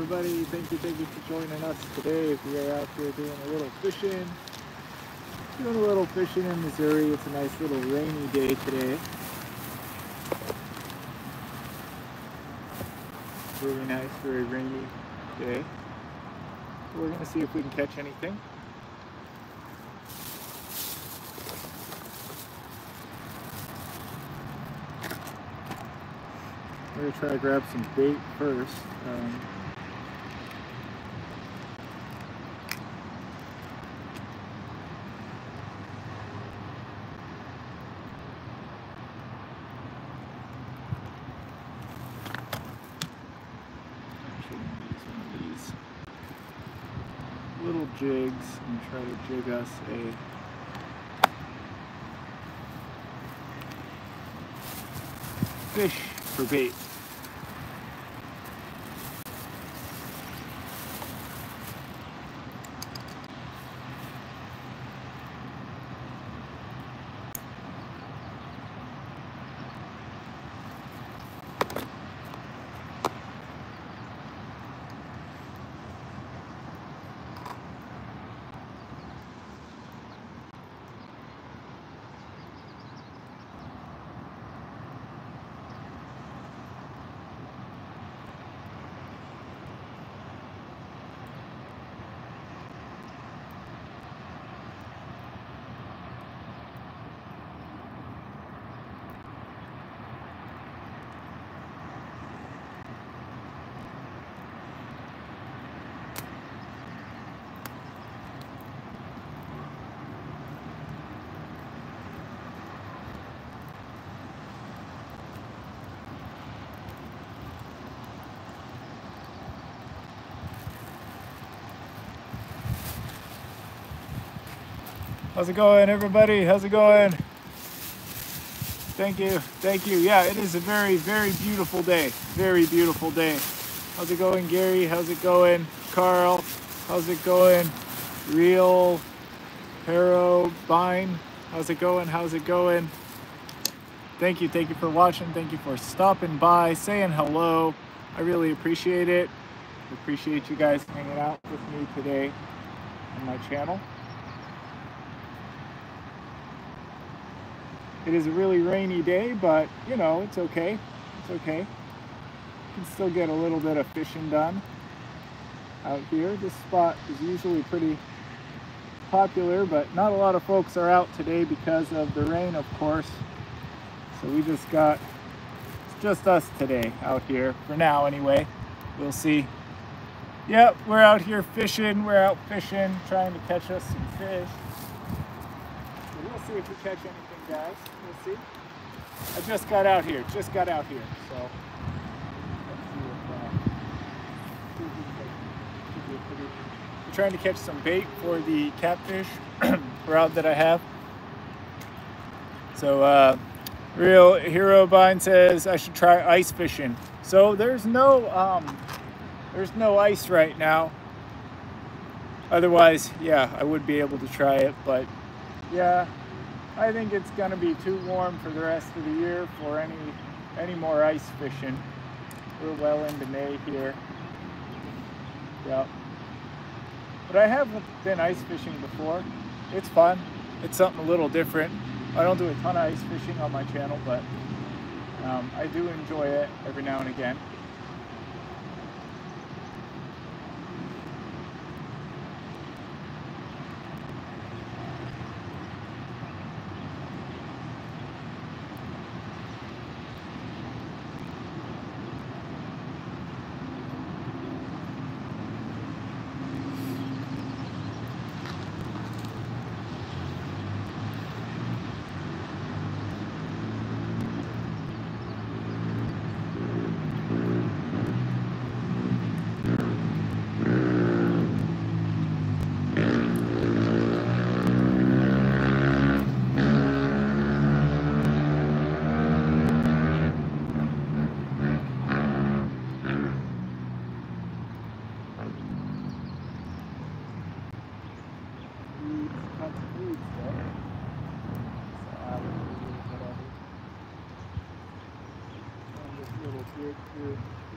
everybody. Thank you for joining us today. We are out here doing a little fishing. Doing a little fishing in Missouri. It's a nice little rainy day today. Really nice, very rainy day. We're going to see if we can catch anything. We're going to try to grab some bait first. Little jigs and try to jig us a fish for bait. How's it going, everybody? How's it going? Thank you. Yeah, it is a very, very beautiful day. Very beautiful day. How's it going, Gary? How's it going, Carl? How's it going, Real Hero Bine? How's it going? How's it going? Thank you for watching. Thank you for stopping by, saying hello. I really appreciate it. I appreciate you guys hanging out with me today on my channel. It is a really rainy day, but you know, it's okay. It's okay. You can still get a little bit of fishing done out here. This spot is usually pretty popular, but not a lot of folks are out today because of the rain, of course. So we just got, it's just us today out here, for now anyway. We'll see. Yep, we're out here fishing. We're out fishing, trying to catch us some fish. So we'll see if we catch anything, guys. We'll see. I just got out here, so let's see if I'm trying to catch some bait for the catfish rod that I have. So Real Hero Bine says I should try ice fishing. So there's no ice right now. Otherwise, yeah, I would be able to try it, but yeah, I think it's gonna be too warm for the rest of the year for any more ice fishing. We're well into May here. Yeah. But I have been ice fishing before. It's fun. It's something a little different. I don't do a ton of ice fishing on my channel, but I do enjoy it every now and again.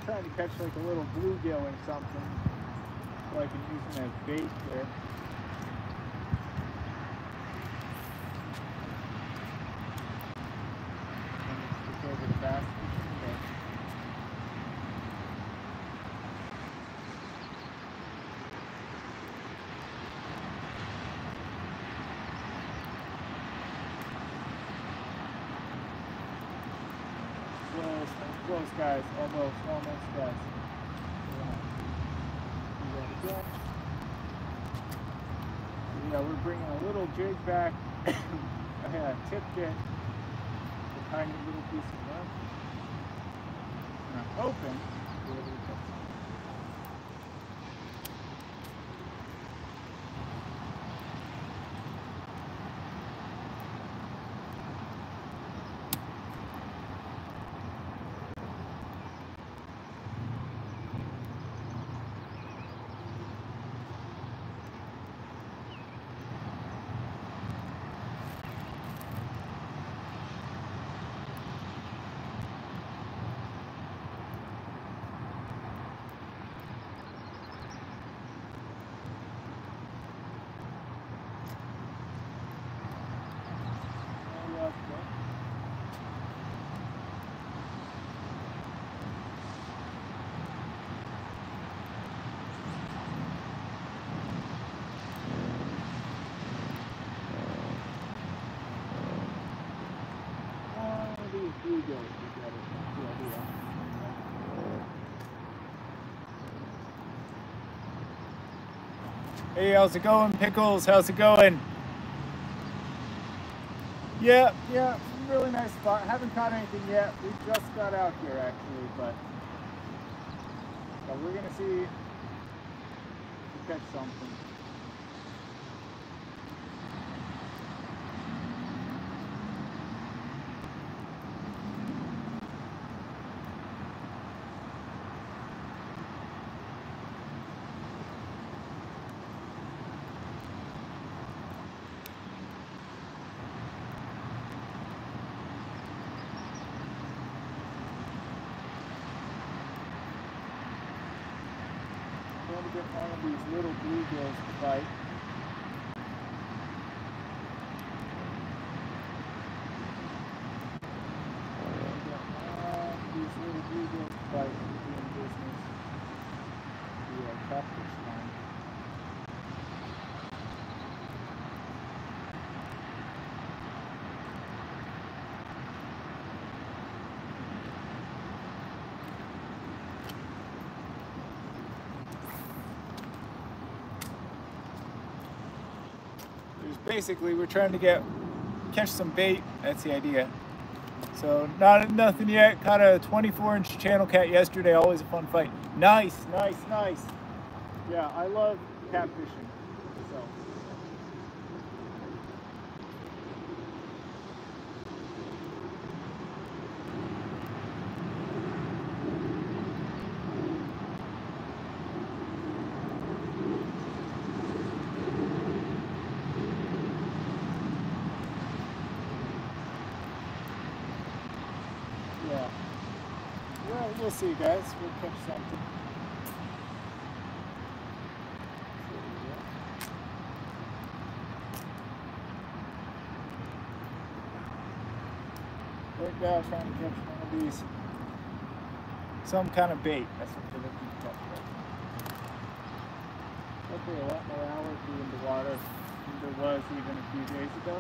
trying to catch like a little bluegill or something, so I can use them as bait there. Over the bass fishing, but close guys, almost guys. Yeah, we're bringing a little jig back. I had tipped it. Tiny little piece of left. And I'm hoping we'll be able to catch some. Hey, how's it going, Pickles? How's it going? Yeah, really nice spot. Haven't caught anything yet. We just got out here actually, but we're gonna see if we catch something. To get one of these little bluegills to bite. These little bluegills to bite and doing business. The catfish line. Basically, we're trying to catch some bait. That's the idea. So nothing yet. Caught a 24-inch channel cat yesterday. Always a fun fight. Nice. Yeah, I love catfishing. So. Well, we'll see, guys. We'll catch something. Right now, trying to catch one of these. Some kind of bait. That's what they're looking to catch right now. Hopefully a lot more hours in the water than there was even a few days ago.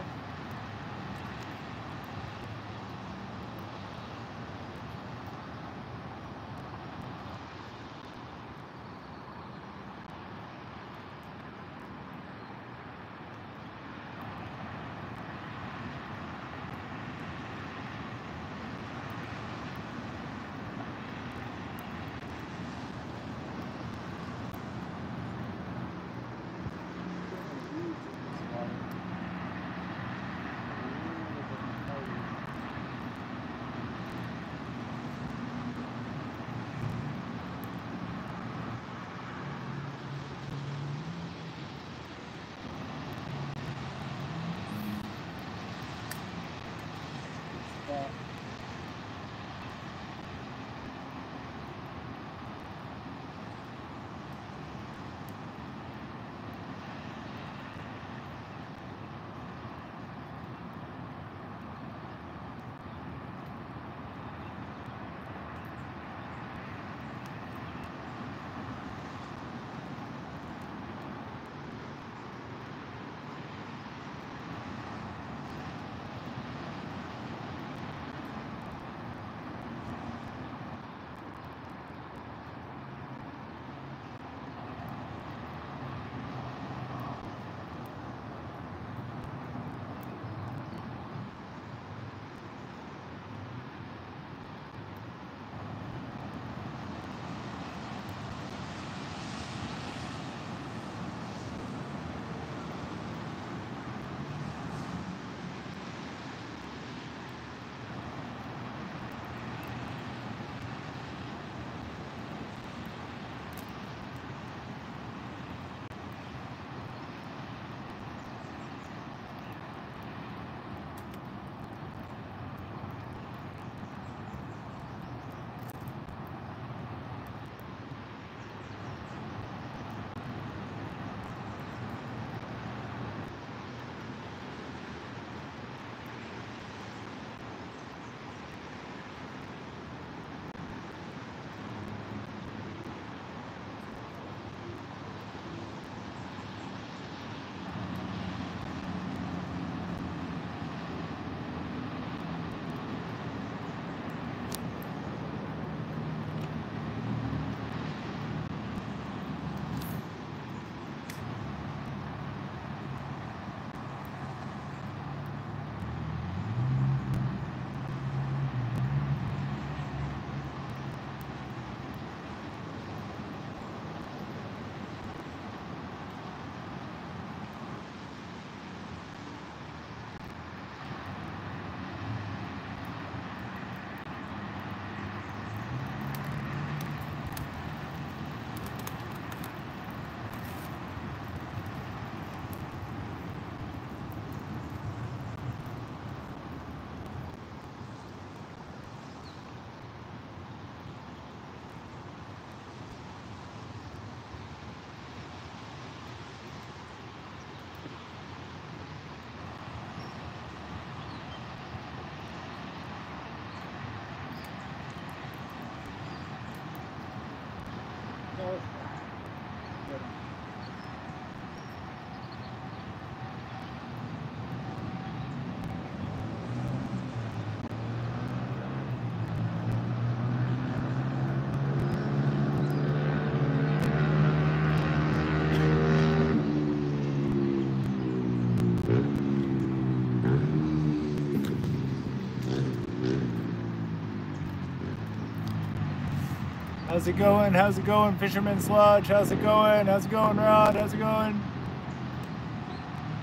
How's it going? How's it going, Fisherman Sludge? How's it going? How's it going, Rod? How's it going?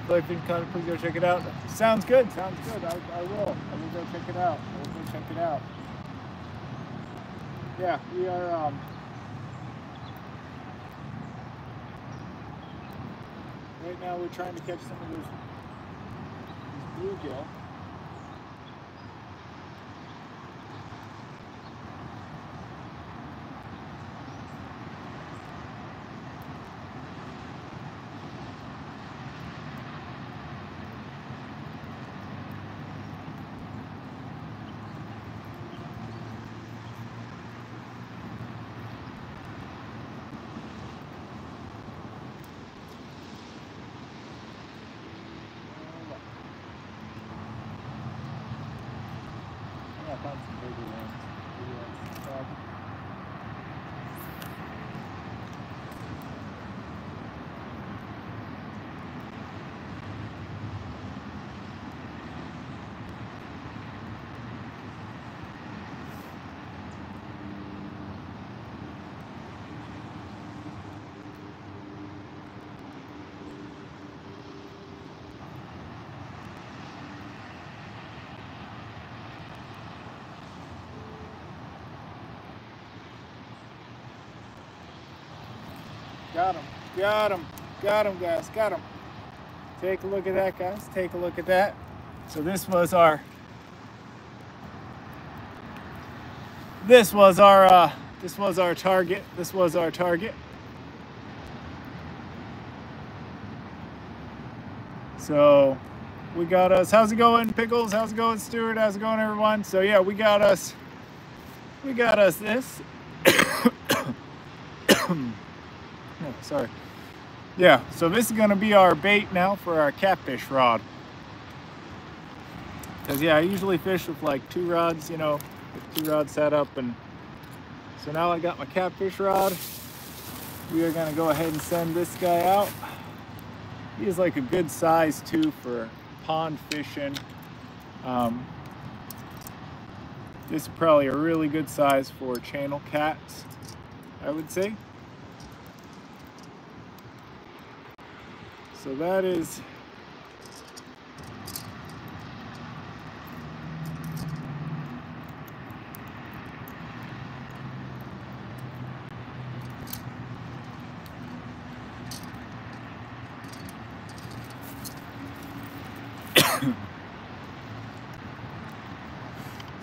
Please go check it out. Sounds good. Sounds good. I will. I will go check it out. I will go check it out. Yeah, we are. Right now, we're trying to catch some of these bluegill. I found some bigger ones. Got him, got him, got him, guys, got him. Take a look at that, guys. Take a look at that. So this was our target. This was our target. So we got us. How's it going, Pickles? How's it going, Stuart? How's it going, everyone? So yeah, we got us this. Oh, sorry. Yeah, so this is going to be our bait now for our catfish rod. Because, yeah, I usually fish with like 2 rods, you know, with 2 rods set up. And so now I got my catfish rod. We are going to go ahead and send this guy out. He is like a good size, too, for pond fishing. This is probably a really good size for channel cats, I would say. So that is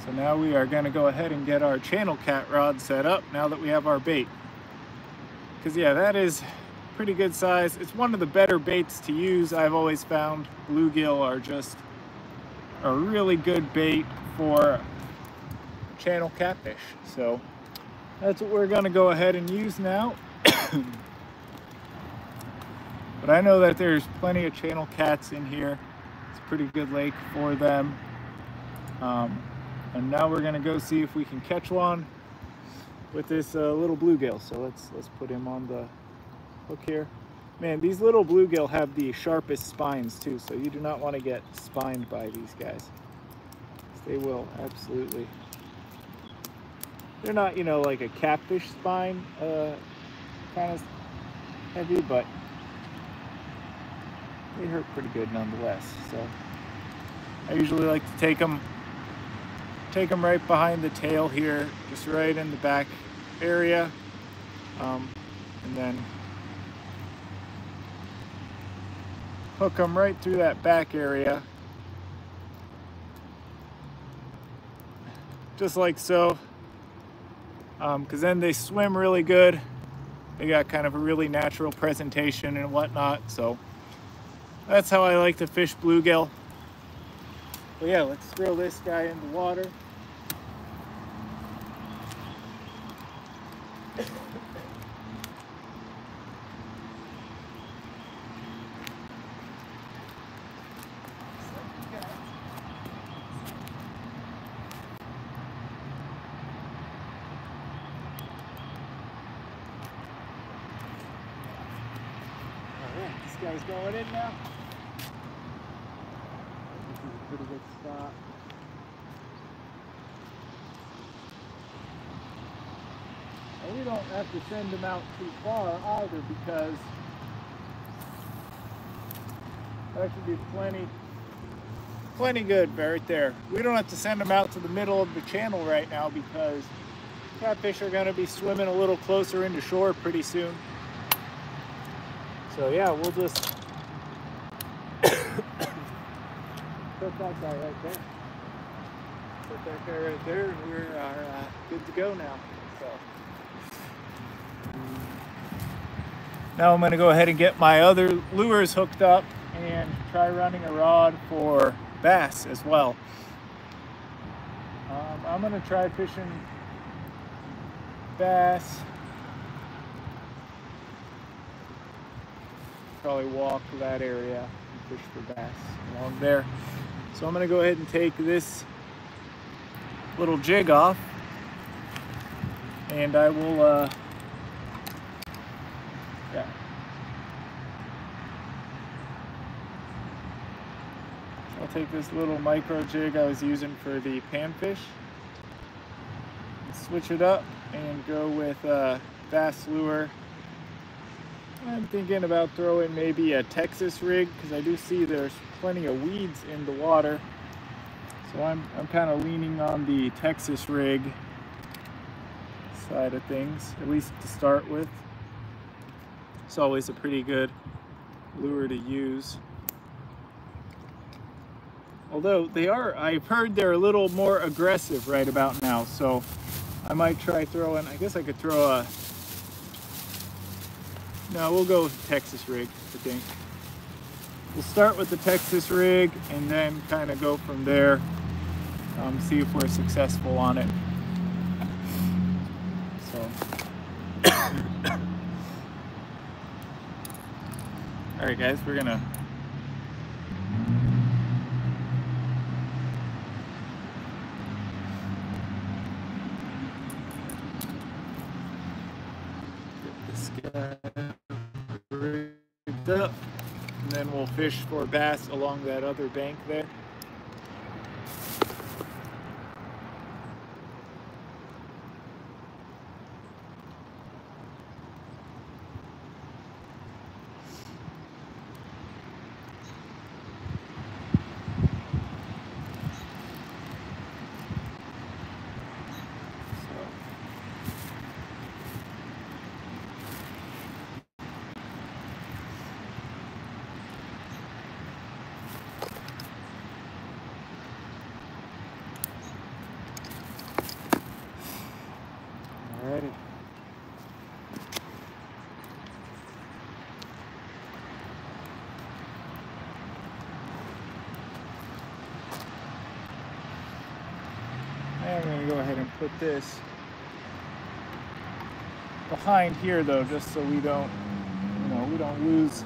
so now we are going to go ahead and get our channel cat rod set up now that we have our bait. Because yeah, that is pretty good size. It's one of the better baits to use. I've always found bluegill are just a really good bait for channel catfish. So that's what we're gonna go ahead and use now. But I know that there's plenty of channel cats in here. It's a pretty good lake for them. And now we're gonna go see if we can catch one with this little bluegill. So let's put him on the hook here. Man, these little bluegill have the sharpest spines too, so you do not want to get spined by these guys. They will, absolutely. They're not, you know, like a catfish spine kind of heavy, but they hurt pretty good nonetheless. So I usually like to take them right behind the tail here, just right in the back area, and then hook them right through that back area, just like so, because then they swim really good. They got kind of a really natural presentation and whatnot, so that's how I like to fish bluegill. But yeah, let's throw this guy in the water. This guy's going in now. This is a pretty good spot. And we don't have to send them out too far either, because that should be plenty good right there. We don't have to send them out to the middle of the channel right now, because catfish are going to be swimming a little closer into shore pretty soon. So yeah, we'll just put that guy right there. Put that guy right there, and we're good to go now. So now I'm going to go ahead and get my other lures hooked up and try running a rod for bass as well. I'm going to try fishing bass. Probably walk to that area and fish for bass along there. So I'm going to go ahead and take this little jig off, and I will I'll take this little micro jig I was using for the panfish, switch it up and go with a bass lure. I'm thinking about throwing maybe a Texas rig, because I do see there's plenty of weeds in the water. So I'm kind of leaning on the Texas rig side of things, at least to start with. It's always a pretty good lure to use. Although I've heard they're a little more aggressive right about now, so I might try throwing, I guess I could throw no, we'll go with the Texas rig, I think. We'll start with the Texas rig and then kind of go from there, see if we're successful on it. So, all right guys, we're gonna rigged up, and then we'll fish for bass along that other bank there. Alrighty. I'm going to go ahead and put this behind here though, just so we don't, we don't lose,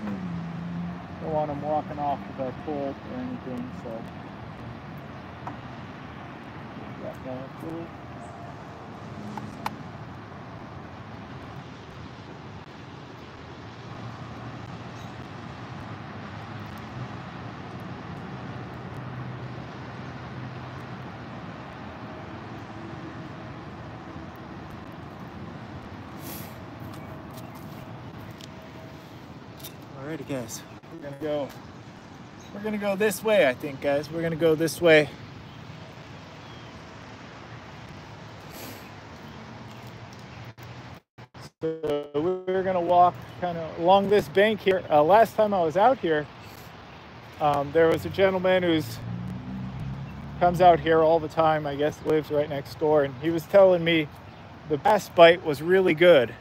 don't want them walking off with our pole or anything, so. Got that cool. Alrighty guys, we're gonna go this way, I think guys. We're gonna go this way. So we're gonna walk kind of along this bank here. Last time I was out here, there was a gentleman who's comes out here all the time, I guess lives right next door, and he was telling me the bass bite was really good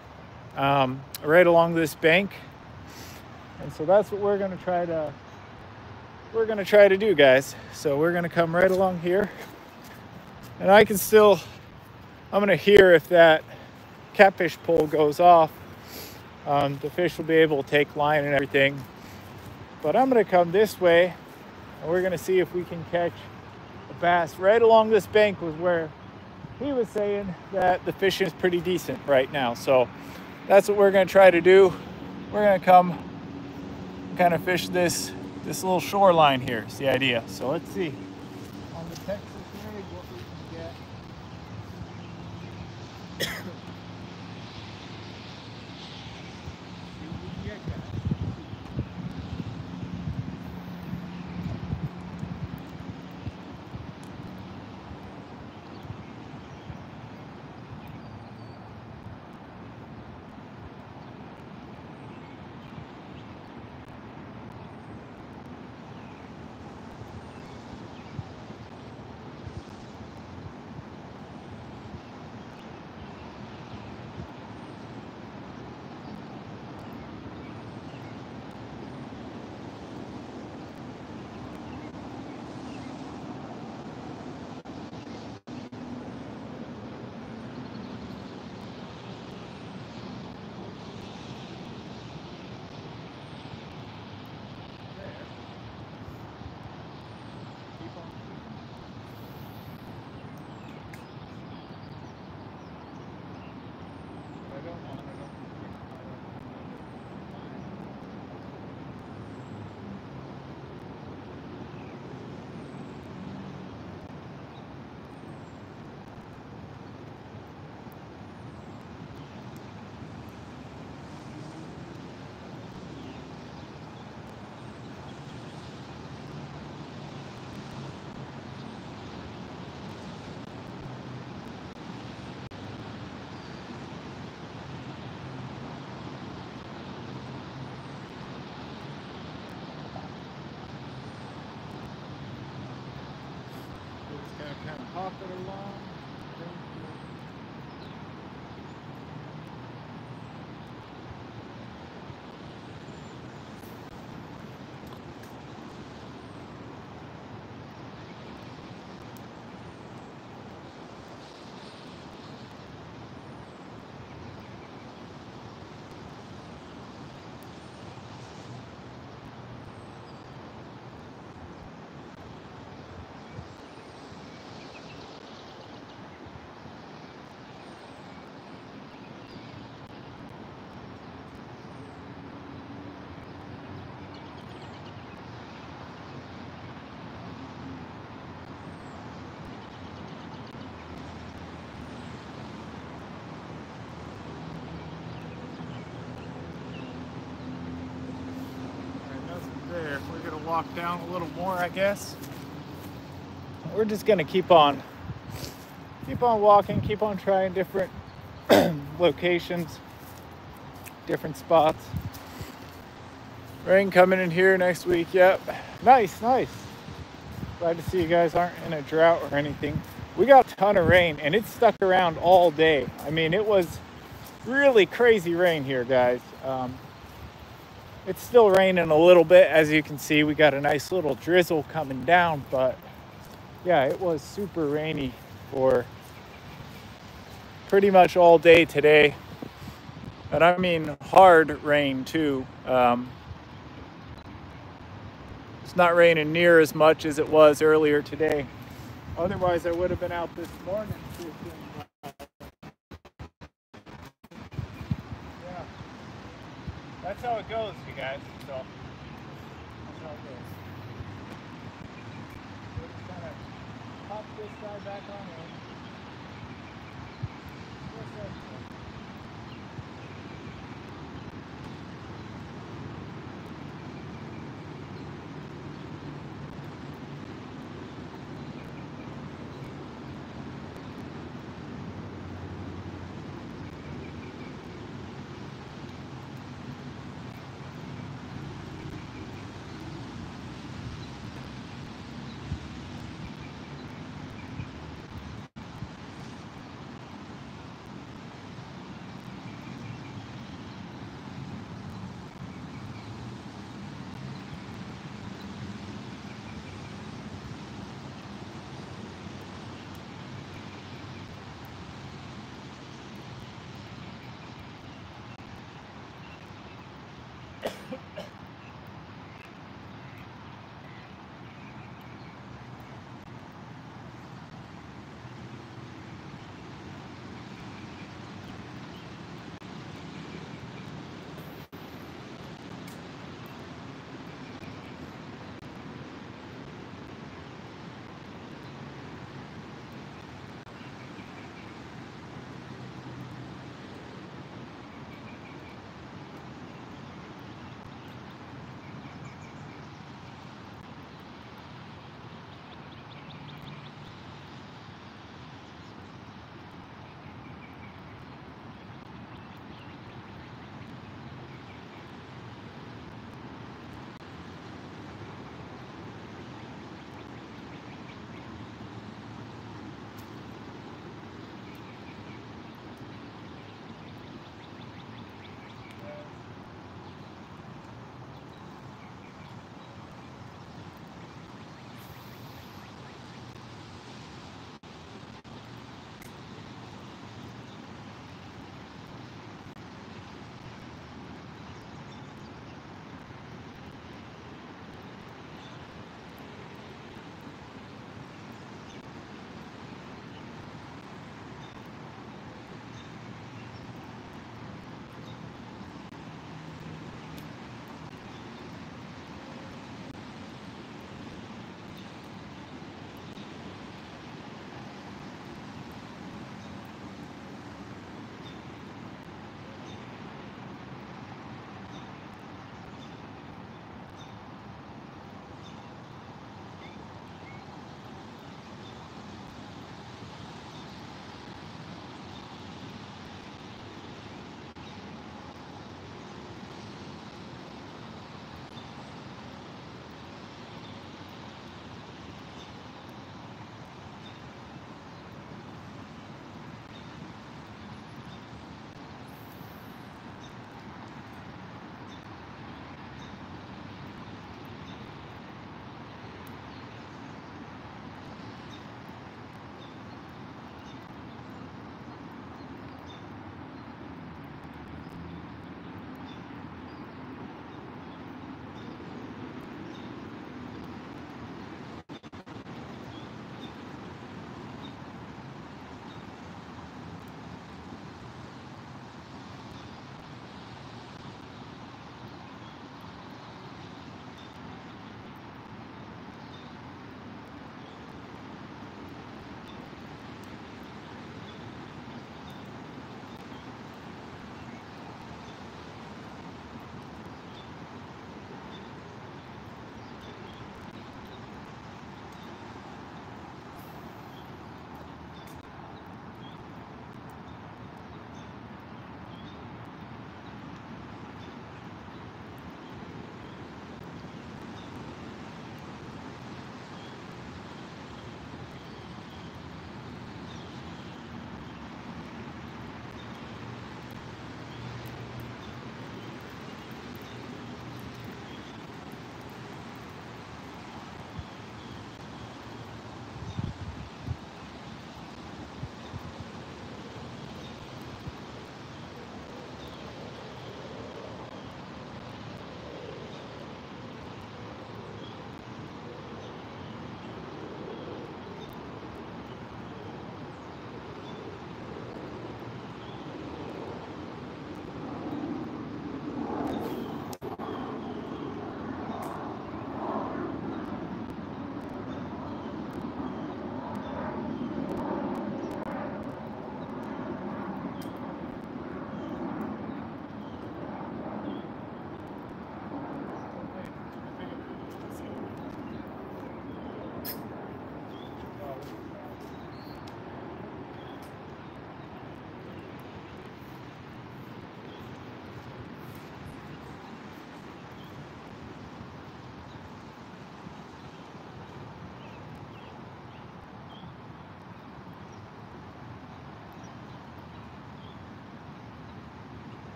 right along this bank. And so that's what we're gonna try to do, guys. So we're gonna come right along here, and I'm gonna hear if that catfish pole goes off. The fish will be able to take line and everything. But I'm gonna come this way, and we're gonna see if we can catch a bass right along this bank, was where he was saying that the fishing is pretty decent right now. So that's what we're gonna try to do. We're gonna come kind of fish this little shoreline here is the idea. So let's see on the Texas rig what we can get. gonna kind of hop it along. There, we're gonna walk down a little more, I guess. We're just gonna keep on walking, keep on trying different locations, different spots. Rain coming in here next week. Yep, nice. Glad to see you guys aren't in a drought or anything. We got a ton of rain and it stuck around all day. I mean, it was really crazy rain here, guys. It's still raining a little bit. As you can see, we got a nice little drizzle coming down, but yeah, it was super rainy for pretty much all day today. And I mean hard rain too. It's not raining near as much as it was earlier today. Otherwise, I would have been out this morning. Yeah, that's how it goes, you guys. So that's how it goes. We're just gonna pop this guy back on in.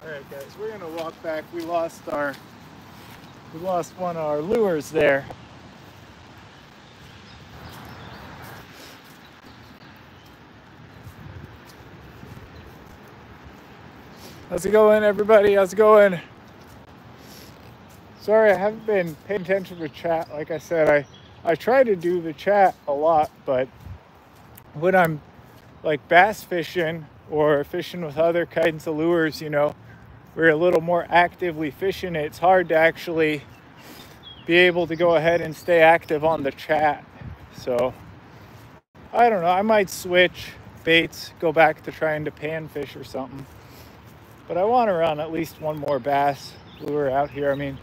All right, guys, we're gonna walk back. We lost one of our lures there. How's it going, everybody? How's it going? Sorry, I haven't been paying attention to chat. Like I said, I try to do the chat a lot, but when I'm like bass fishing or fishing with other kinds of lures, you know, we're a little more actively fishing. It's hard to actually be able to go ahead and stay active on the chat. So I don't know, I might switch baits, go back to trying to panfish or something. But I want to run at least one more bass lure out here. I mean,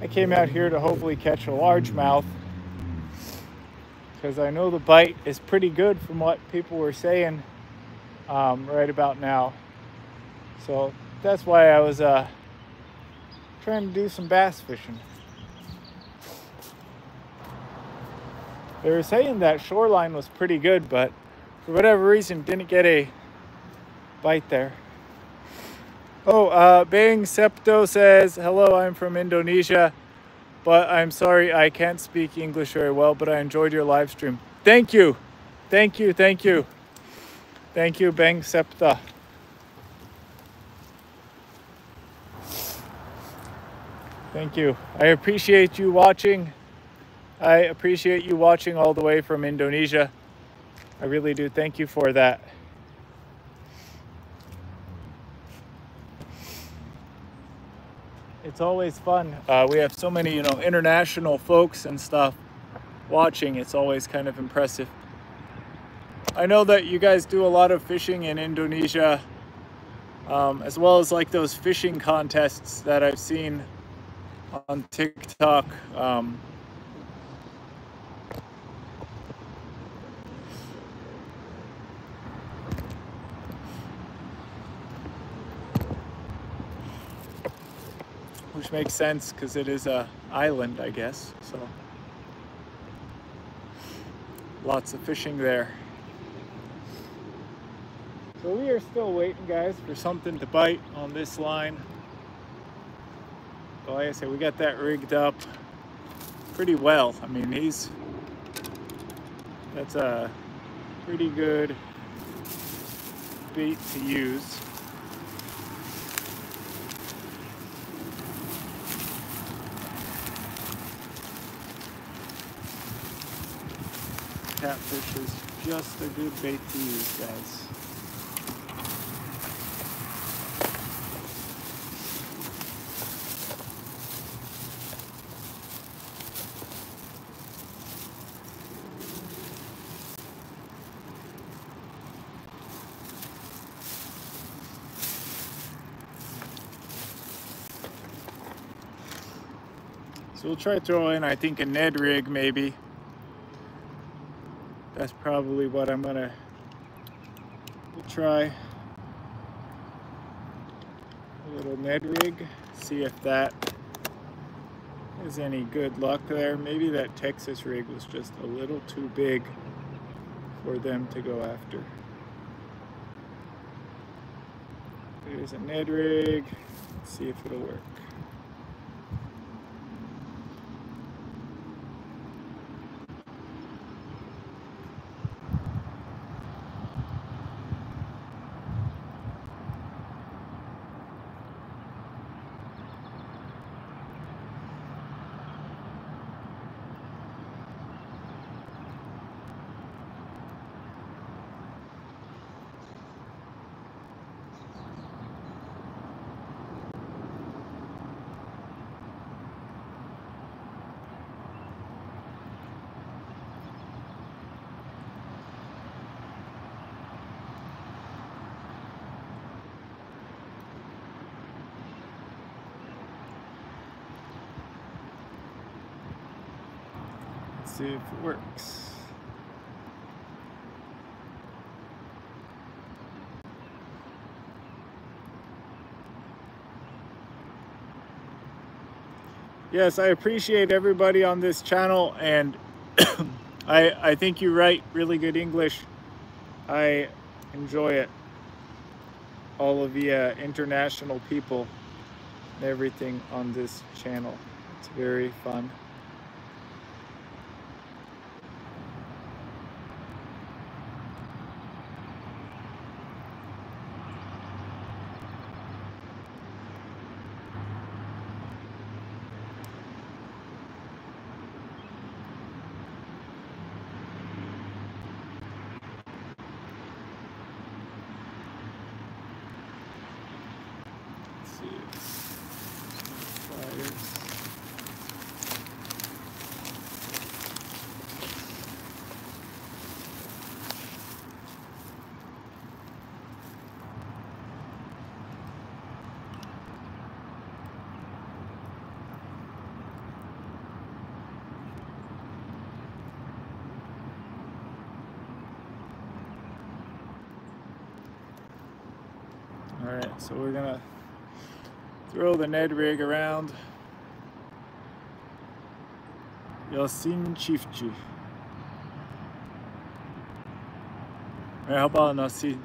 I came out here to hopefully catch a largemouth because I know the bite is pretty good from what people were saying right about now. So that's why I was trying to do some bass fishing. They were saying that shoreline was pretty good, but for whatever reason didn't get a bite there. Oh, Bang Septo says, hello, I'm from Indonesia, but I'm sorry I can't speak English very well, but I enjoyed your live stream. Thank you. Thank you, thank you. Thank you, Bang Septa. Thank you. I appreciate you watching. I appreciate you watching all the way from Indonesia. I really do. Thank you for that. It's always fun. We have so many, you know, international folks and stuff watching. It's always kind of impressive. I know that you guys do a lot of fishing in Indonesia, as well as like those fishing contests that I've seen on TikTok. Which makes sense because it is an island, I guess. So lots of fishing there. So we are still waiting, guys, for something to bite on this line. But like I said, we got that rigged up pretty well. I mean, that's a pretty good bait to use. Catfish is just a good bait to use, guys. So we'll try to throw in, I think, a Ned rig maybe. That's probably what I'm gonna try. A little Ned rig, see if that is any good luck there. Maybe that Texas rig was just a little too big for them to go after. There's a Ned rig, let's see if it'll work. See if it works. Yes, I appreciate everybody on this channel, and I think you write really good English. I enjoy it. all of the international people and everything on this channel. It's very fun. Alright, so we're gonna throw the Ned rig around. Yasin çiftçi. Merhaba, Nasin.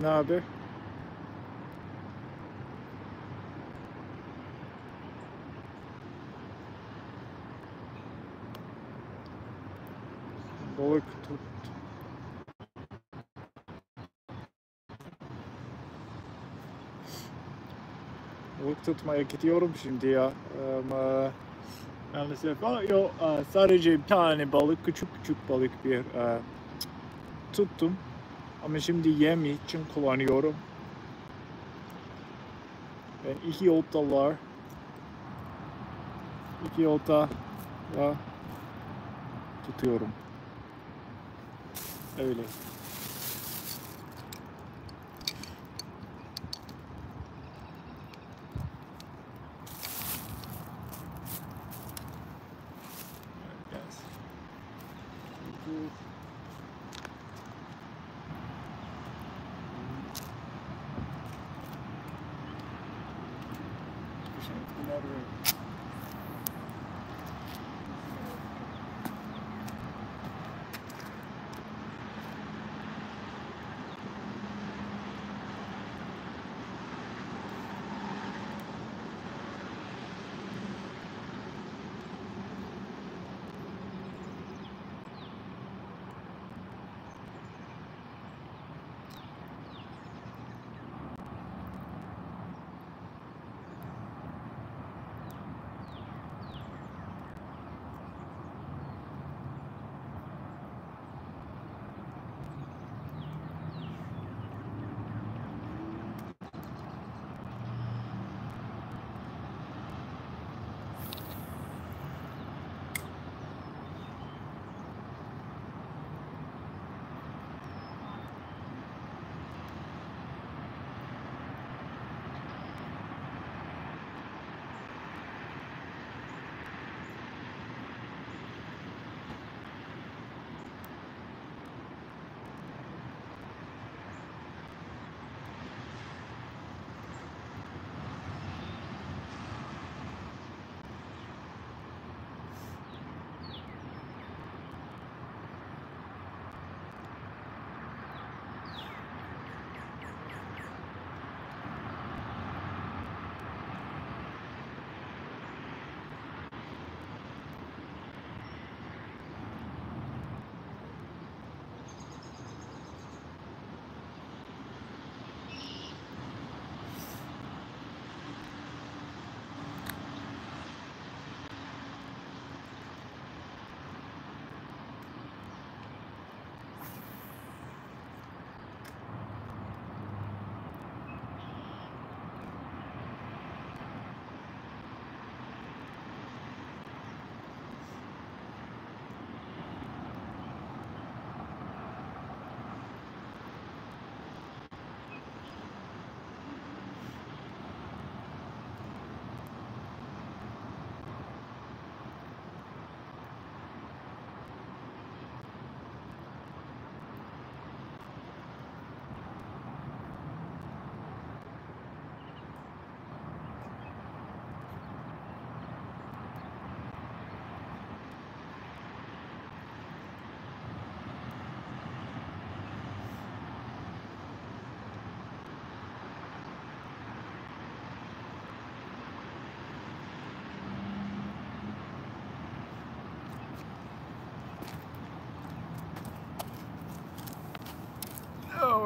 Ne haber? Balık tut. Balık tutmaya gidiyorum şimdi ya. Ama maalesef yok, sadece bir tane balık, küçük balık bir tuttum. Ama şimdi yem için kullanıyorum. Ben iki oltalar, iki olta tutuyorum. Öyle.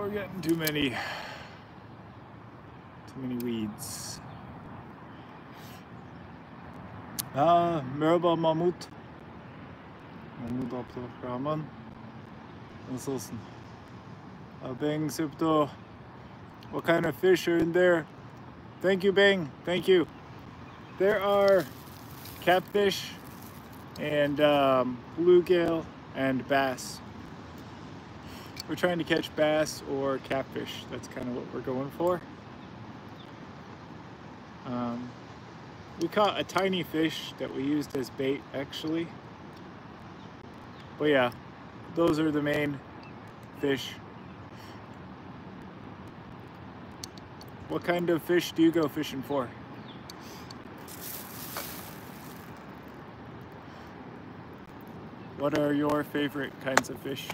we're getting too many weeds. Merhaba Mahmut. Mahmut Abdurrahman. Nasılsın? Bang Sipto. What kind of fish are in there? Thank you, Bang. Thank you. There are catfish and bluegill and bass. We're trying to catch bass or catfish. That's kind of what we're going for. We caught a tiny fish that we used as bait, actually. But yeah, those are the main fish. What kind of fish do you go fishing for? What are your favorite kinds of fish?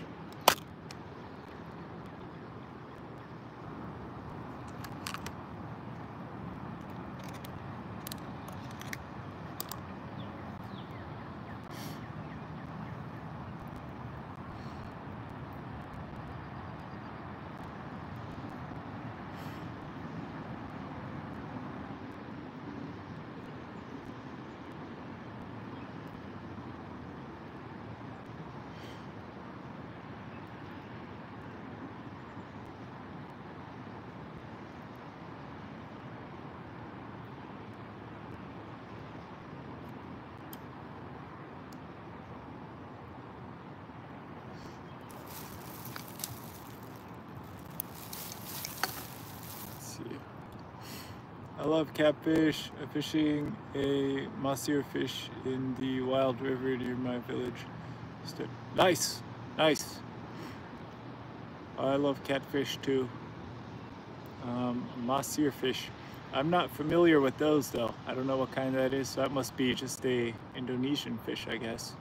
I love catfish, fishing a mahseer fish in the wild river near my village. Nice, nice. I love catfish too. Mahseer fish. I'm not familiar with those though. I don't know what kind that is. So that must be just a Indonesian fish, I guess.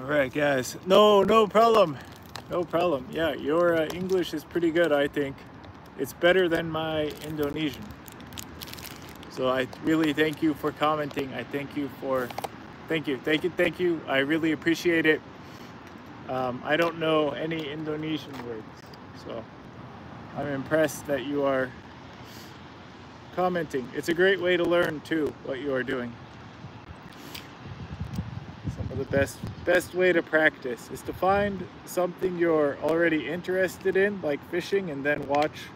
right, guys. No problem. No problem. Yeah, your English is pretty good, I think. It's better than my Indonesian. So I really thank you for commenting. I thank you for, thank you. I really appreciate it. I don't know any Indonesian words, so I'm impressed that you are commenting. It's a great way to learn too, what you are doing. Some of the best way to practice is to find something you're already interested in, like fishing, and then watch,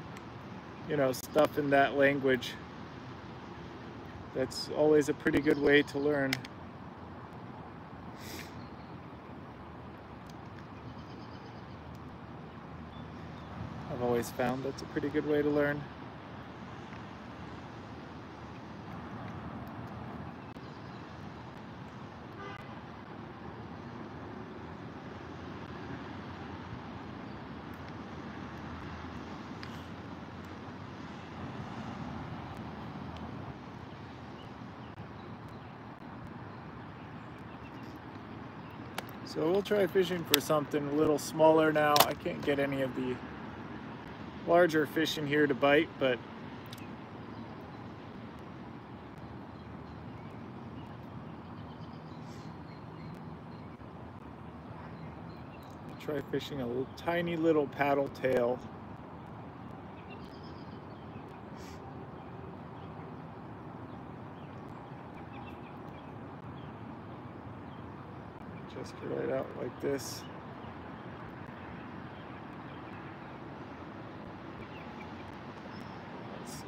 you know, stuff in that language. That's always a pretty good way to learn. I've always found that's a pretty good way to learn. So we'll try fishing for something a little smaller now. I can't get any of the larger fish in here to bite, but I'll try fishing a tiny little paddle tail. Just right out like this. Let's see.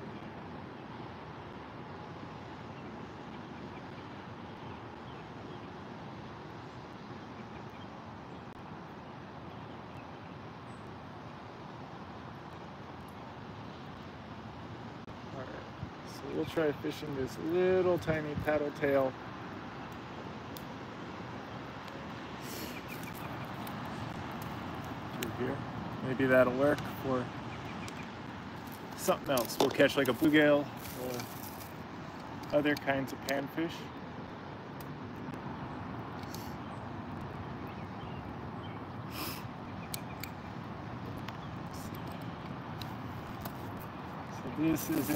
All right, so we'll try fishing this little tiny paddle tail. Here. Maybe that'll work for something else. We'll catch like a bluegill or other kinds of panfish. So this is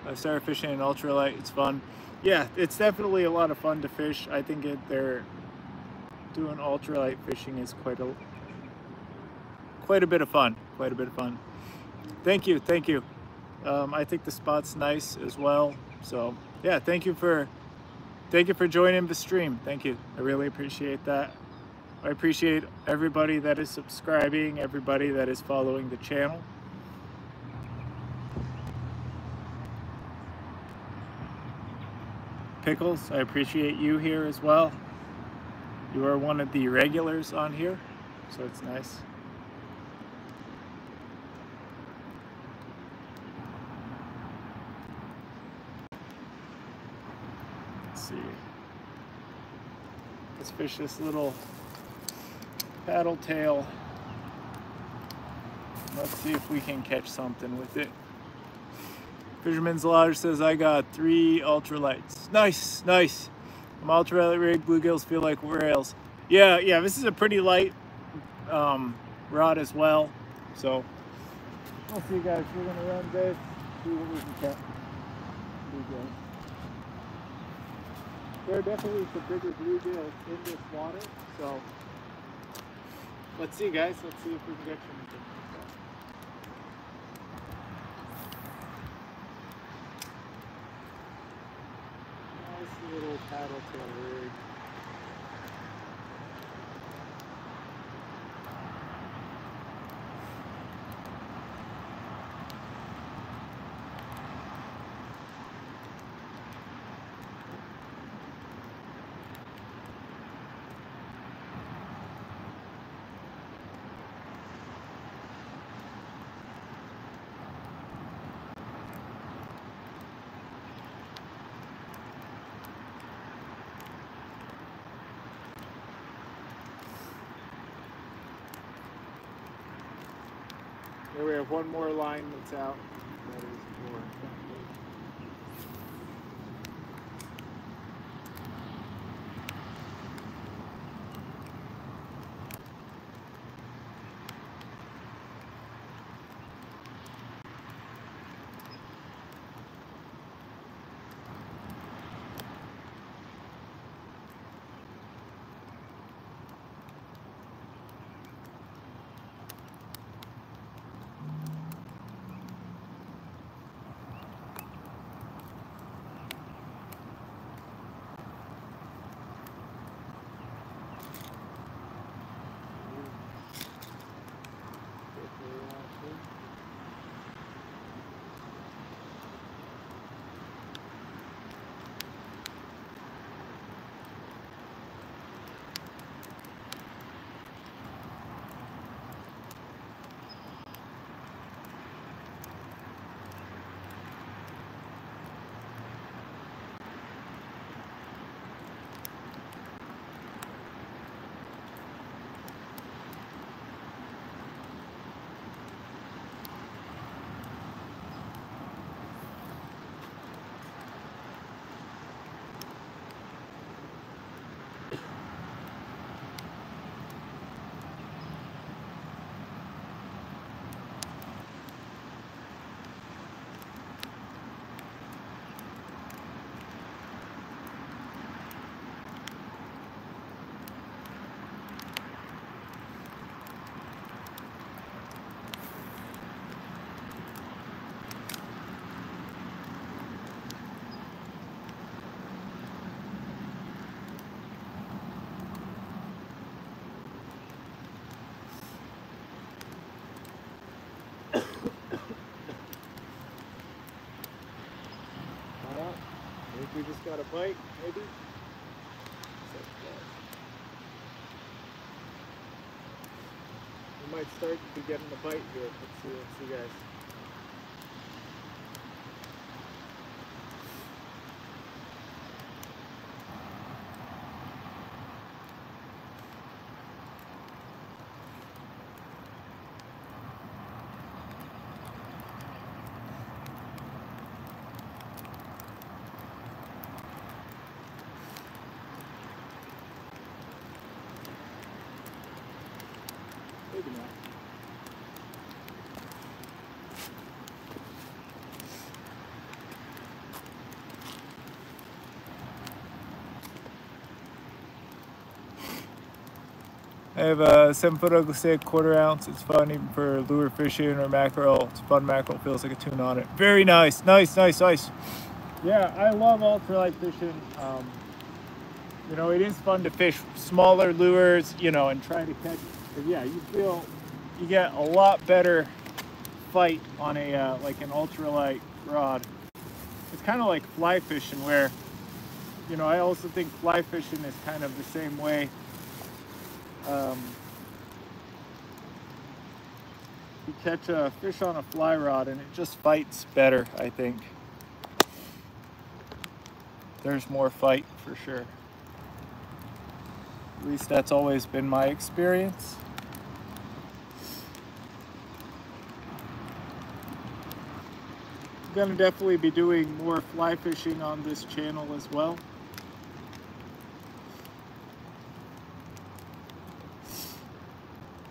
I started fishing in ultralight. It's fun. Yeah, it's definitely a lot of fun to fish. I think they're doing ultralight fishing is quite a bit of fun. Thank you. I think the spot's nice as well. So yeah, thank you for joining the stream. Thank you. I really appreciate that. I appreciate everybody that is subscribing, everybody that is following the channel. Pickles, I appreciate you here as well. You are one of the regulars on here, so it's nice. Let's see. Let's fish this little paddle tail. Let's see if we can catch something with it. Fisherman's Lodge says I got 3 ultralights. Nice. Ultralight rig, bluegills feel like whales. Yeah, this is a pretty light rod as well. So we'll see, guys. We're gonna run this, see what we can catch. Bluegills. There are definitely some bigger bluegills in this water. So let's see, guys. Let's see if we can get some. Little paddle tail rig. Here we have one more line that's out. That is for we just got a bite, maybe. We might start to get a bite here. Let's see, guys. Maybe not. I have a 7-foot ugly stick, 1/4 ounce. It's fun even for lure fishing or mackerel. It's fun mackerel, feels like a tune on it. Very nice, nice. Yeah, I love ultralight fishing. You know, it is fun to fish smaller lures, you know, and try to catch. But yeah, you get a lot better fight on a like an ultralight rod. It's kind of like fly fishing, where, you know, I also think fly fishing is kind of the same way. You catch a fish on a fly rod and it just fights better, I think. There's more fight for sure. At least that's always been my experience. I'm gonna definitely be doing more fly fishing on this channel as well.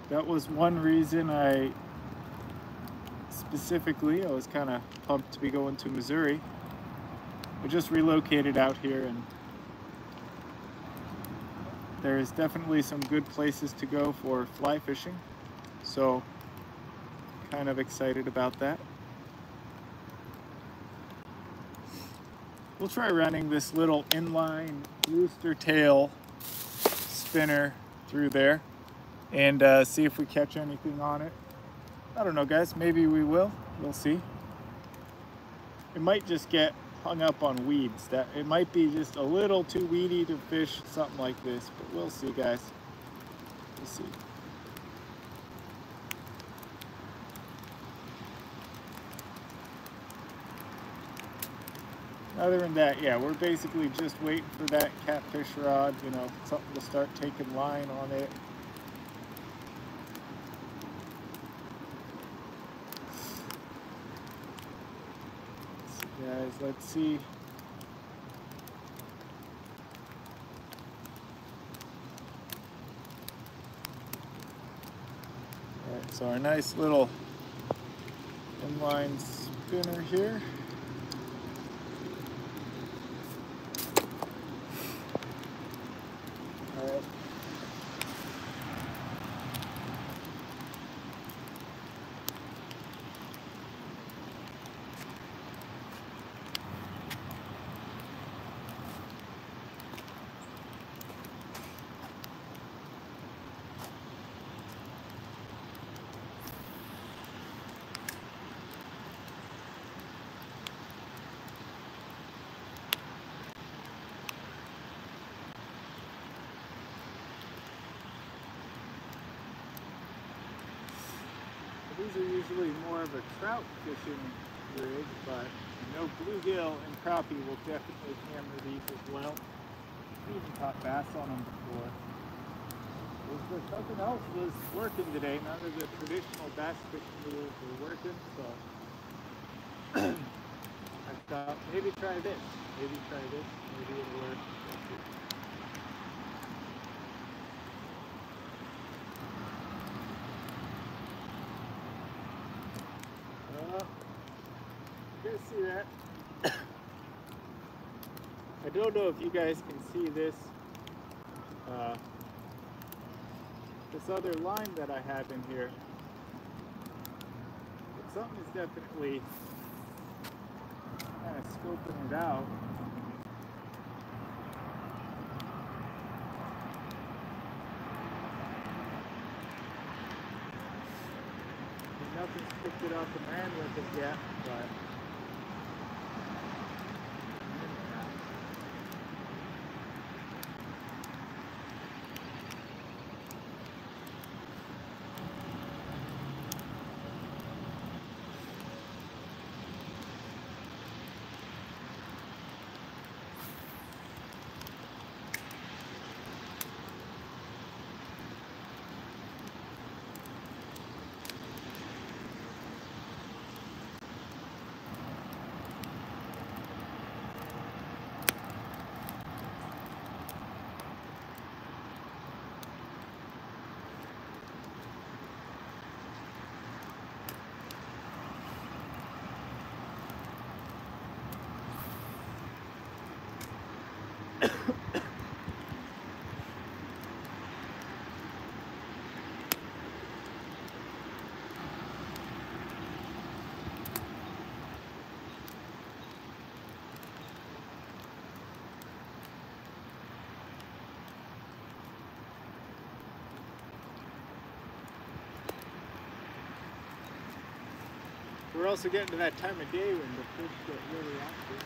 That was one reason I was kind of pumped to be going to Missouri. I just relocated out here, and there's definitely some good places to go for fly fishing. So, kind of excited about that. We'll try running this little inline rooster tail spinner through there and see if we catch anything on it. I don't know, guys, maybe we will. We'll see. It might just get hung up on weeds. That it might be just a little too weedy to fish something like this, but we'll see, guys. We'll see. Other than that, yeah, we're basically just waiting for that catfish rod, you know, something to start taking line on it. Guys, let's see. Alright, so our nice little inline spinner here. Alright. These are usually more of a trout fishing rig, but I know bluegill and crappie will definitely hammer these as well. I've even caught bass on them before. Something else was working today. None of the traditional bass fishing lures were working, so I thought maybe try this. Maybe it'll work. You guys see that? I don't know if you guys can see this this other line that I have in here, but something is definitely kind of scoping it out. Nothing's picked it up and ran with it yet, but We're also getting to that time of day when the fish get really active.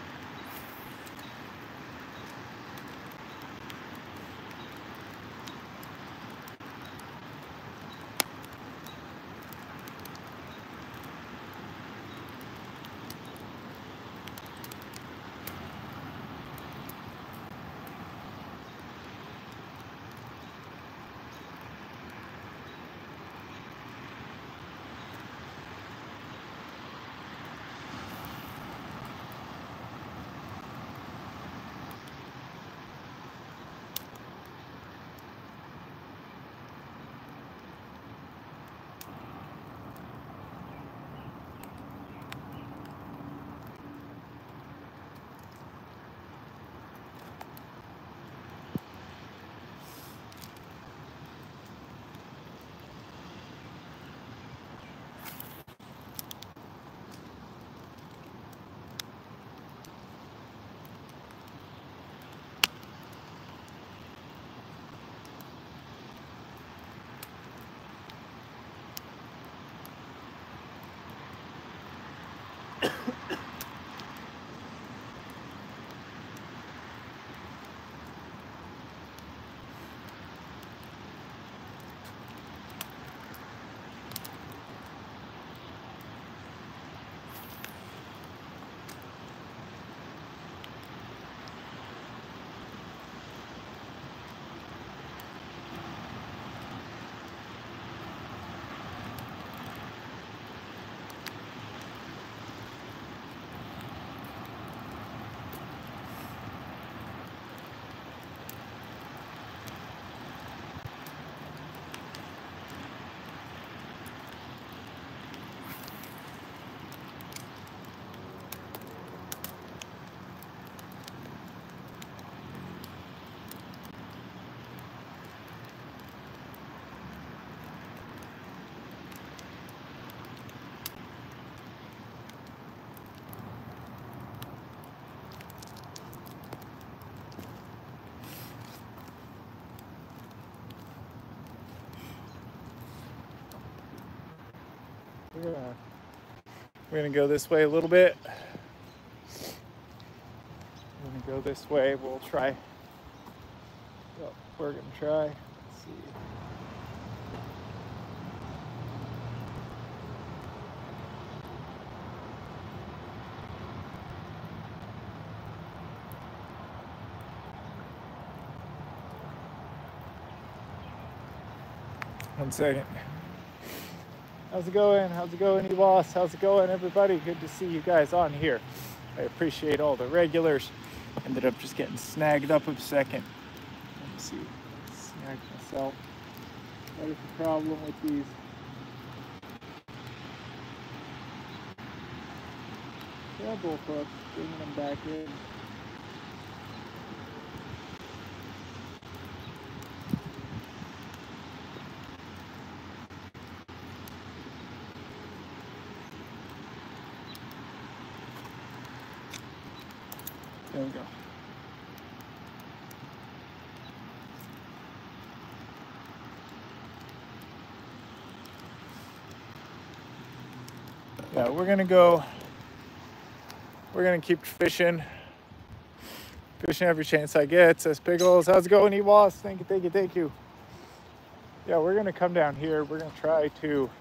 We're gonna go this way a little bit. We're gonna go this way. We'll try. Well, we're gonna try. Let's see. One second. How's it going? How's it going, Ewas? How's it going, everybody? Good to see you guys on here. I appreciate all the regulars. Ended up just getting snagged up a second. Let me see. Snagged myself. What is the problem with these? Treble hooks, bringing them back in. There we go. Yeah, we're gonna keep fishing every chance I get. Says Pickles. How's it going, Ewas? Thank you. Yeah, we're gonna come down here. We're gonna try to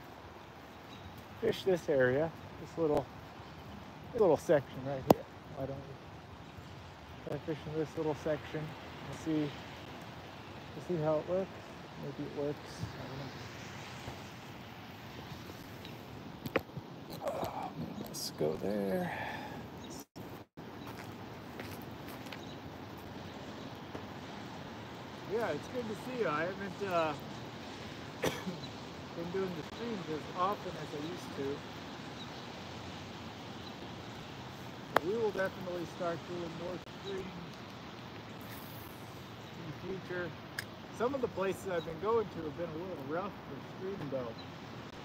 fish this area, this little section right here. Why don't we try fishing this little section and see how it works? Maybe it works. I don't know. Let's go there. Yeah, it's good to see you. I haven't been doing the streams as often as I used to. But we will definitely start doing more streams in the future. Some of the places I've been going to have been a little rough for streaming though.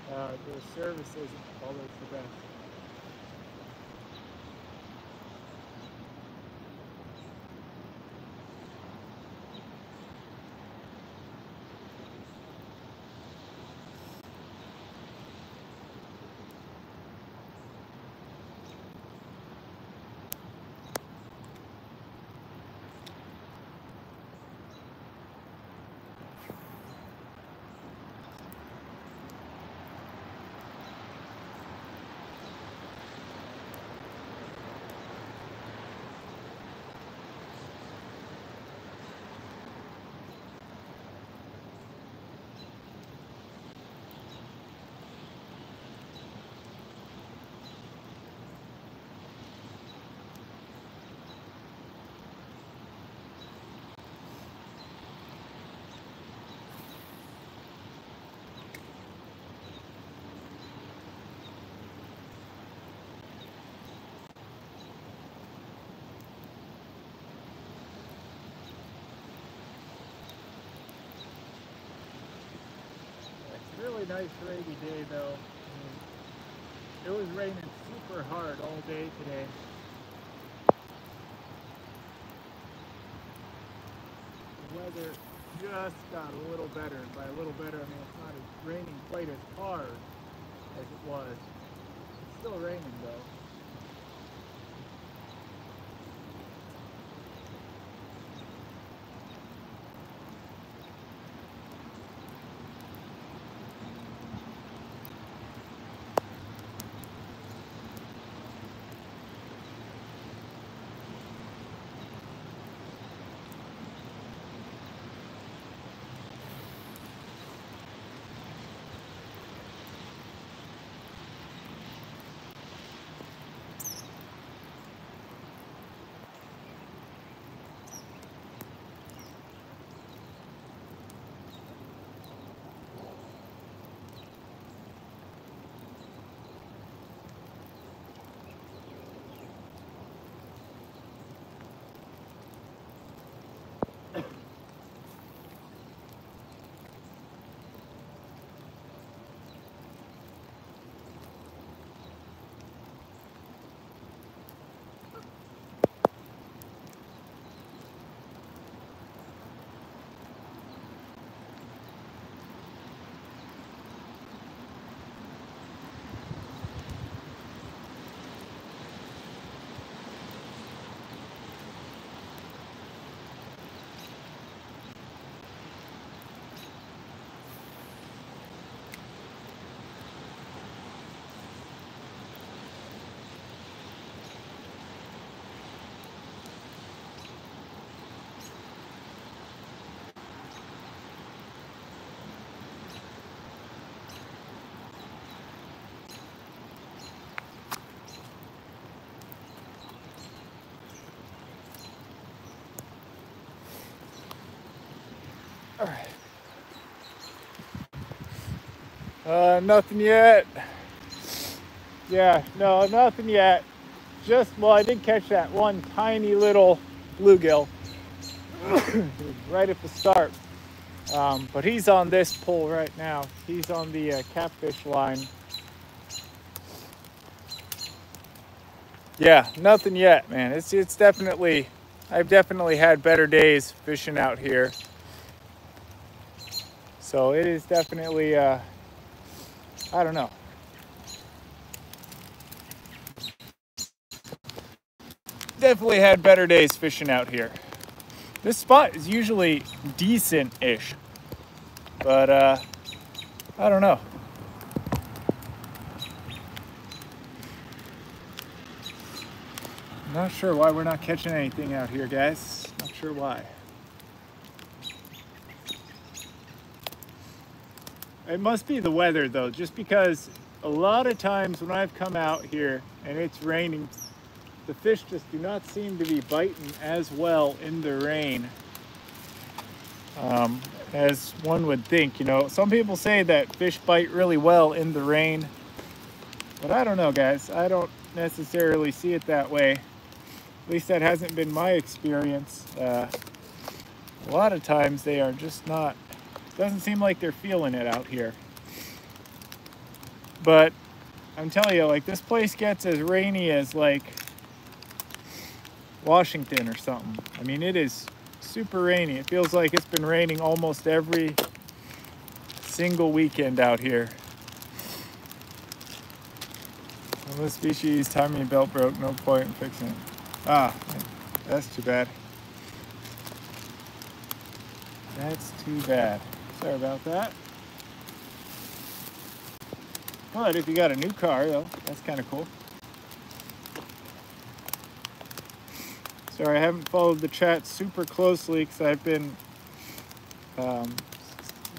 The service isn't always the best. nice rainy day though. It was raining super hard all day today. The weather just got a little better. By a little better, I mean it's not as raining quite as hard as it was. It's still raining though. All right. Nothing yet. Yeah, no, nothing yet. Just, well, I did catch that one tiny little bluegill right at the start. But he's on this pole right now. He's on the catfish line. Yeah, nothing yet, man. It's definitely, I've definitely had better days fishing out here. So it is definitely, I don't know. Definitely had better days fishing out here. This spot is usually decent-ish, but I don't know. I'm not sure why we're not catching anything out here, guys. Not sure why. It must be the weather though, just because a lot of times when I've come out here and it's raining, the fish just do not seem to be biting as well in the rain as one would think. You know, some people say that fish bite really well in the rain, but I don't know, guys. I don't necessarily see it that way. At least that hasn't been my experience. A lot of times they are just not, doesn't seem like they're feeling it out here. But I'm telling you, like, this place gets as rainy as like Washington or something. I mean, it is super rainy. It feels like it's been raining almost every single weekend out here. Well, this species timing belt broke, no point in fixing it. Ah, that's too bad. That's too bad. Sorry about that. But if you got a new car, though, that's kind of cool. Sorry, I haven't followed the chat super closely because I've been a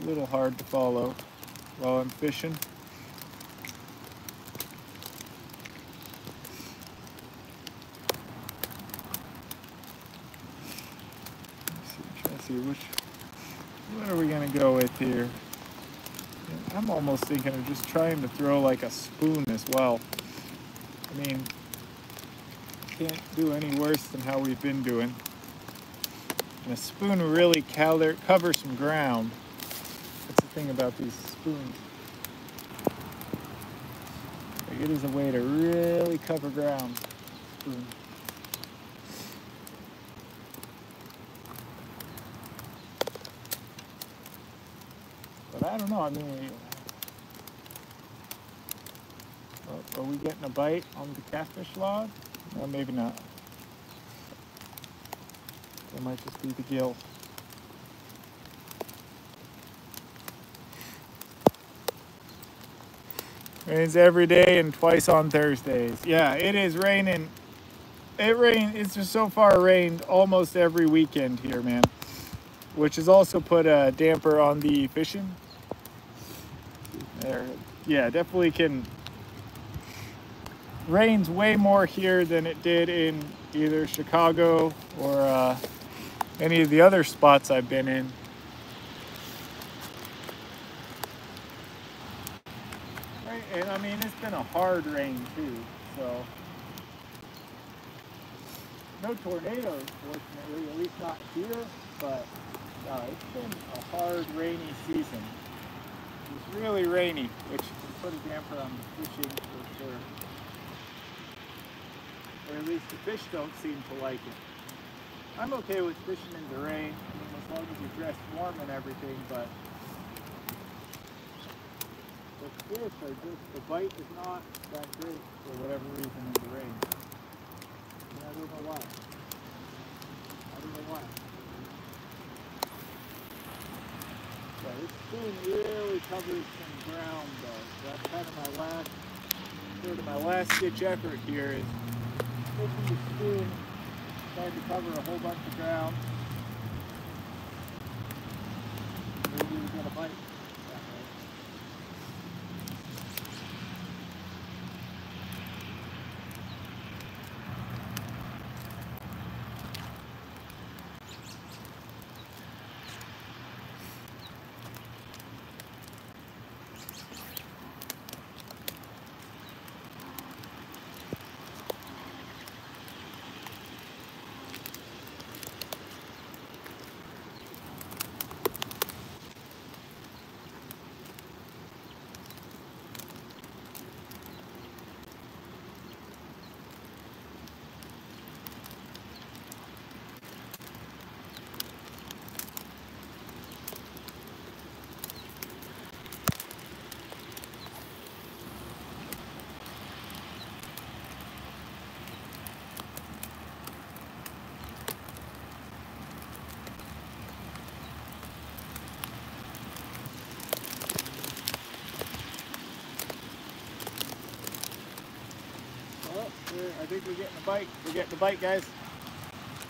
little hard to follow while I'm fishing. Let's see, what are we gonna go with here? I'm almost thinking of just trying to throw like a spoon as well. I mean, can't do any worse than how we've been doing. And a spoon will really cover some ground. That's the thing about these spoons. it is a way to really cover ground. But I don't know, I mean, are we getting a bite on the catfish log? No, maybe not. It might just be the gill. Rains every day and twice on Thursdays. Yeah, it is raining. It's just so far rained almost every weekend here, man. Which has also put a damper on the fishing. There, yeah, definitely can. Rains way more here than it did in either Chicago or any of the other spots I've been in. Right, and I mean, it's been a hard rain too, so. No tornadoes, fortunately, at least not here, but it's been a hard, rainy season. It's really rainy, which can put a damper on the fishing for sure. Or at least the fish don't seem to like it. I'm okay with fishing in the rain, as long as you're dressed warm and everything, but the fish are just, the bite is not that great for whatever reason in the rain. And I don't know why. But this spoon really covers some ground though. That's kind of my last ditch effort here is taking the spoon, trying to cover a whole bunch of ground. Maybe we get a bite. I think we're getting a bite. We're getting a bite, guys.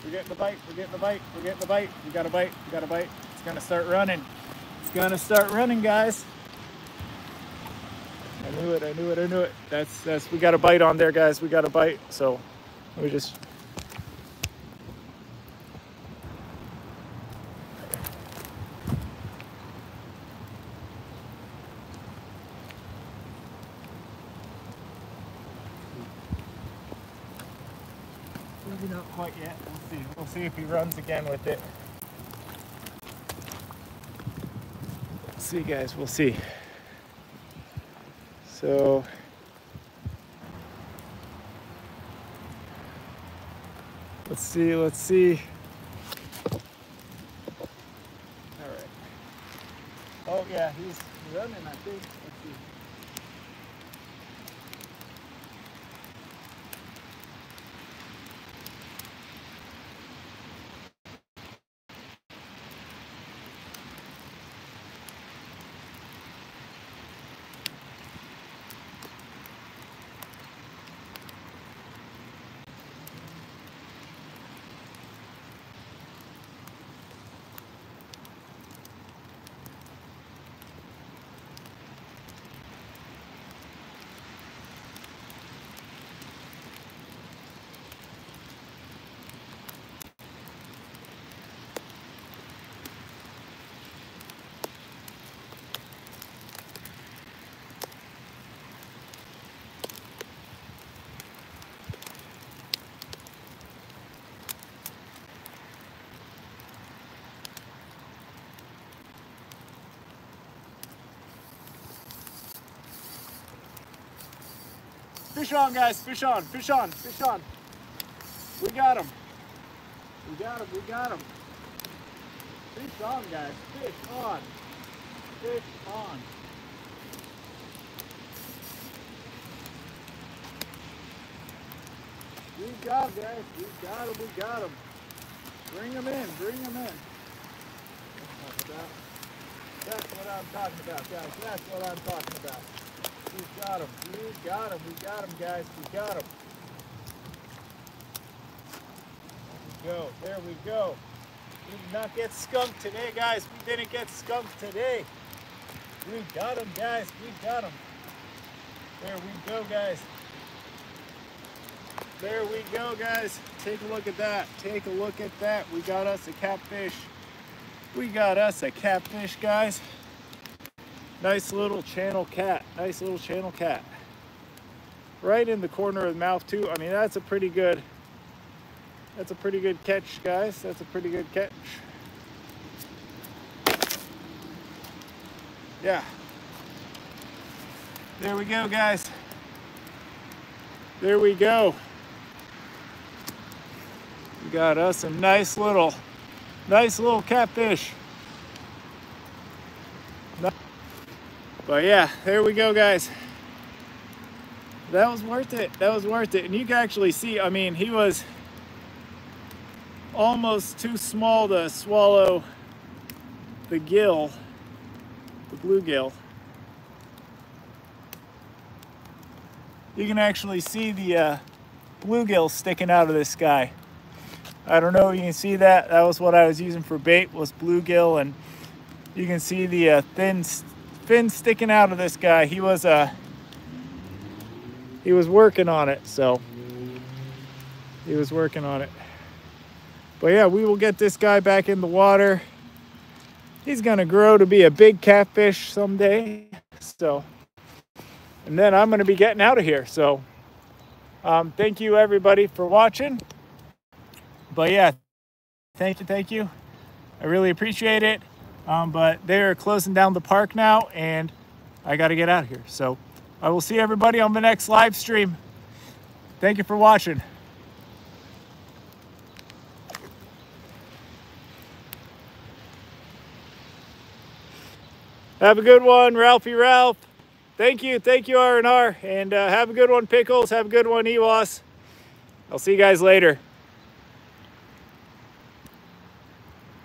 We're getting a bite. We're getting a bite. We're getting a bite. We got a bite. We got a bite. It's gonna start running. It's gonna start running, guys. I knew it. I knew it. I knew it. That's. We got a bite on there, guys. We got a bite. So we just. Maybe not quite yet. We'll see. We'll see if he runs again with it. We'll see, guys. We'll see. So. Let's see. Let's see. All right. Oh yeah, he's running. I think. Let's see. Fish on, guys. Fish on, fish on, fish on. We got him. We got him, we got him. Fish on, guys. Fish on. Fish on. We got him, guys. We got him, we got him. Bring him in, bring him in. That's what I'm talking about, guys. That's what I'm talking about. We got him. We got him. We got him, guys. We got him. There we go. There we go. We did not get skunked today, guys. We didn't get skunked today. We got him, guys. We got him. There we go, guys. There we go, guys. Take a look at that. Take a look at that. We got us a catfish. We got us a catfish, guys. Nice little channel cat. Nice little channel cat. Right in the corner of the mouth too. I mean, that's a pretty good catch, guys. That's a pretty good catch. Yeah. There we go, guys. There we go. We got us a nice little catfish. But yeah, there we go, guys. That was worth it. That was worth it. And you can actually see, I mean, he was almost too small to swallow the gill, the bluegill. You can actually see the bluegill sticking out of this guy. I don't know if you can see that. That was what I was using for bait, was bluegill, and you can see the thin fin sticking out of this guy. He was working on it, so he was working on it. But yeah, we will get this guy back in the water. He's gonna grow to be a big catfish someday. So, and then I'm gonna be getting out of here. So thank you everybody for watching. But yeah, thank you. I really appreciate it. But they're closing down the park now, and I got to get out of here. So I will see everybody on the next live stream. Thank you for watching. Have a good one, Ralphie Ralph. Thank you R&R, and have a good one, Pickles. Have a good one, Ewas. I'll see you guys later.